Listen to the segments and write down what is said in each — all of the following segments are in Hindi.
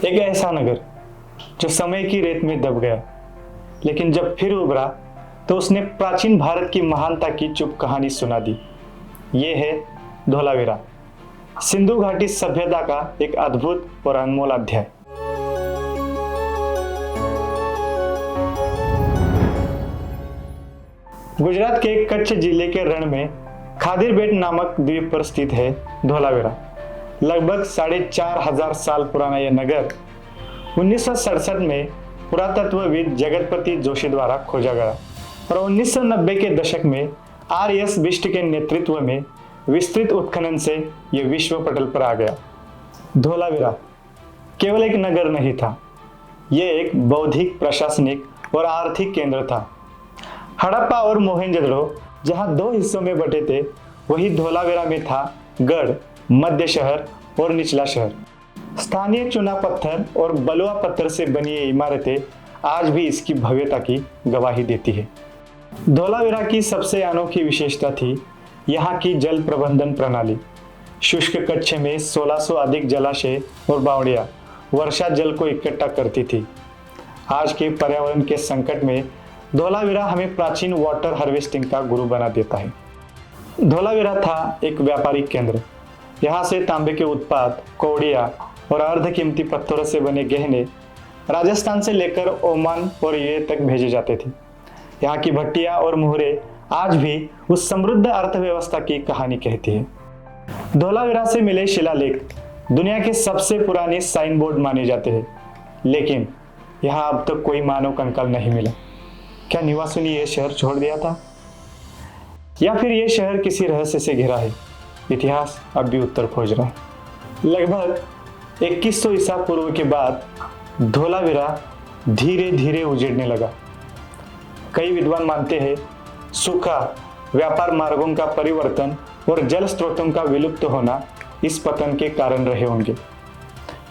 एक ऐसा नगर जो समय की रेत में दब गया, लेकिन जब फिर उभरा तो उसने प्राचीन भारत की महानता की चुप कहानी सुना दी। ये है धोलावीरा, सिंधु घाटी सभ्यता का एक अद्भुत और अनमोल अध्याय। गुजरात के कच्छ जिले के रण में खादिर बेट नामक द्वीप पर स्थित है धोलावीरा। लगभग 4,500 साल पुराना यह नगर 1967 में पुरातत्वविद जगतपति जोशी द्वारा खोजा गया और 1990 के दशक में आर.एस. बिष्ट के नेतृत्व में विस्तृत उत्खनन से यह विश्व पटल पर आ गया। धोलावीरा केवल एक नगर नहीं था, यह एक बौद्धिक, प्रशासनिक और आर्थिक केंद्र था। हड़प्पा और मोहेंजोदड़ो जहां दो हिस्सों में बटे थे, वही धोलावीरा में था गढ़, मध्य शहर और निचला शहर। स्थानीय चुना पत्थर और बलुआ पत्थर से बनी ये इमारतें आज भी इसकी भव्यता की गवाही देती है। धोलावीरा की सबसे अनोखी विशेषता थी यहाँ की जल प्रबंधन प्रणाली। शुष्क कच्छ में 1600 अधिक जलाशय और बावड़ियाँ वर्षा जल को इकट्ठा करती थी। आज के पर्यावरण के संकट में धोलावीरा हमें प्राचीन वाटर हार्वेस्टिंग का गुरु बना देता है। धोलावीरा था एक व्यापारिक केंद्र। यहाँ से तांबे के उत्पाद, कौड़िया और अर्ध कीमती पत्थरों से बने गहने राजस्थान से लेकर ओमान और यूएई तक भेजे जाते थे। यहाँ की भट्टियाँ और मुहरे आज भी उस समृद्ध अर्थव्यवस्था की कहानी कहती है। धोलावीरा से मिले शिलालेख दुनिया के सबसे पुराने साइन बोर्ड माने जाते हैं, लेकिन यहाँ अब तक कोई मानव कंकाल नहीं मिला। क्या निवासियों ने यह शहर छोड़ दिया था, या फिर यह शहर किसी रहस्य से घिरा है? इतिहास अब भी उत्तर खोज रहा है। लगभग 2100 ईसा पूर्व के बाद धोलावीरा धीरे धीरे उजड़ने लगा। कई विद्वान मानते हैं सूखा, व्यापार मार्गों का परिवर्तन और जल स्रोतों का विलुप्त होना इस पतन के कारण रहे होंगे।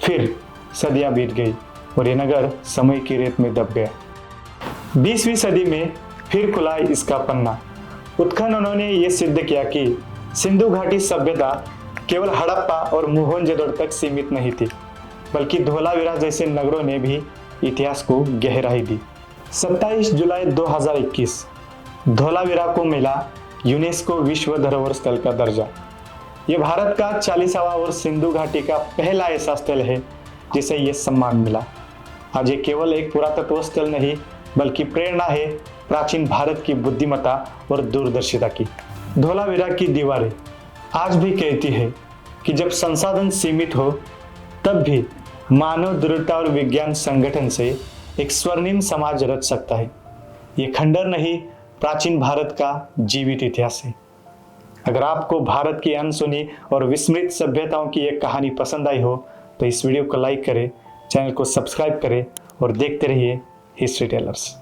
फिर सदियां बीत गई और ये नगर समय की रेत में दब गया। 20वीं सदी में फिर खुला इसका पन्ना। उत्खननों ने यह सिद्ध किया कि सिंधु घाटी सभ्यता केवल हड़प्पा और मोहनजोदड़ो तक सीमित नहीं थी, बल्कि धोलावीरा जैसे नगरों ने भी इतिहास को गहराई दी। 27 जुलाई 2021 धोलावीरा को मिला यूनेस्को विश्व धरोहर स्थल का दर्जा। यह भारत का 40वां और सिंधु घाटी का पहला ऐसा स्थल है जिसे यह सम्मान मिला। आज ये केवल एक पुरातत्व स्थल नहीं, बल्कि प्रेरणा है प्राचीन भारत की बुद्धिमत्ता और दूरदर्शिता की। धोलावीरा की दीवारें आज भी कहती है कि जब संसाधन सीमित हो, तब भी मानव दृढ़ता और विज्ञान संगठन से एक स्वर्णिम समाज रच सकता है। ये खंडर नहीं, प्राचीन भारत का जीवित इतिहास है। अगर आपको भारत की अनसुनी और विस्मृत सभ्यताओं की एक कहानी पसंद आई हो, तो इस वीडियो को लाइक करें, चैनल को सब्सक्राइब करें और देखते रहिए हिस्ट्री टेलर्स।